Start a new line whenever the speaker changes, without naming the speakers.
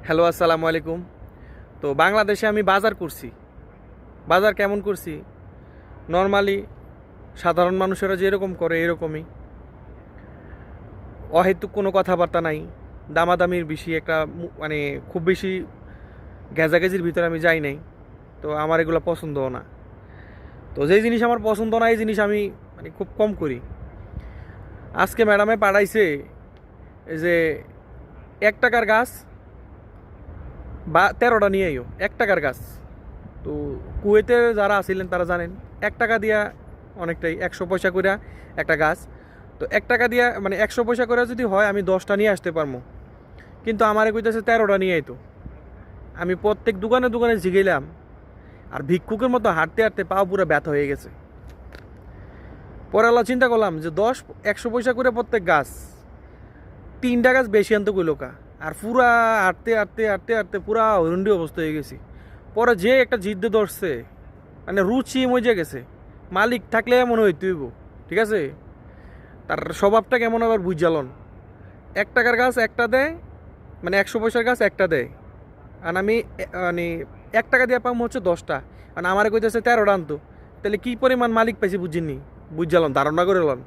Hello, আসসালামু আলাইকুম। তো বাংলাদেশে আমি বাজার করছি। বাজার কেমন করছি? নর্মালি সাধারণ মানুষেরা যেরকম করে এরকমই। অহেতুক কোনো কথাবার্তা নাই, দামাদামির বেশি একটা মানে খুব বেশি ঘেঁজাঘেঁজির ভিতরে আমি যাই নাই। তো আমার এগুলো পছন্দও না। তো যেই জিনিস আমার পছন্দ না এই জিনিস আমি মানে খুব কম করি। আজকে ম্যাডামে পাঠাইছে এই যে 1 টাকার গাছ বা 13টা নিয়ে আইও, 1 টাকার গাছ। তো কুয়েতে যারা আছিলেন তারা জানেন 1 টাকা দিয়া অনেকটাই, 100 পয়সা করে একটা গাছ। তো 1 টাকা দিয়া মানে 100 পয়সা করে যদি হয় আমি 10টা নিয়ে আসতে পারবো, কিন্তু আমার কইতেছে 13টা নিয়ে আইতো। আমি প্রত্যেক দোকানে দোকানে জিগেলাম, আর ভিক্ষুকের মতো হাঁটতে হাঁটতে পাও পুরো ব্যথা হয়ে গেছে। পরে আল্লাহ চিন্তা করলাম যে 100 পয়সা করে প্রত্যেক গাছ, 3টা গাছ বেশি আনতে কইলো কা। আর পুরা হাঁটতে হাঁটতে হাঁটতে হাঁটতে পুরা হরুন্ডি অবস্থা হয়ে গেছি। পরে যে একটা জিদ্দে ধরছে, মানে রুচি মজে গেছে। মালিক থাকলে এমন হইতেইব, ঠিক আছে? তার স্বভাবটা কেমন আবার বুঝালন। 1 টাকার গাছ একটা দেয়, মানে 100 পয়সার গাছ একটা দেয়। আর আমি মানে 1 টাকা দিয়ে পাম হচ্ছে 10টা, আর আমার কইতেছে 13টা আনতো। তাহলে কি পরিমাণ মালিক পাইছি বুঝিনি, বুঝালন, ধারণা করে লন।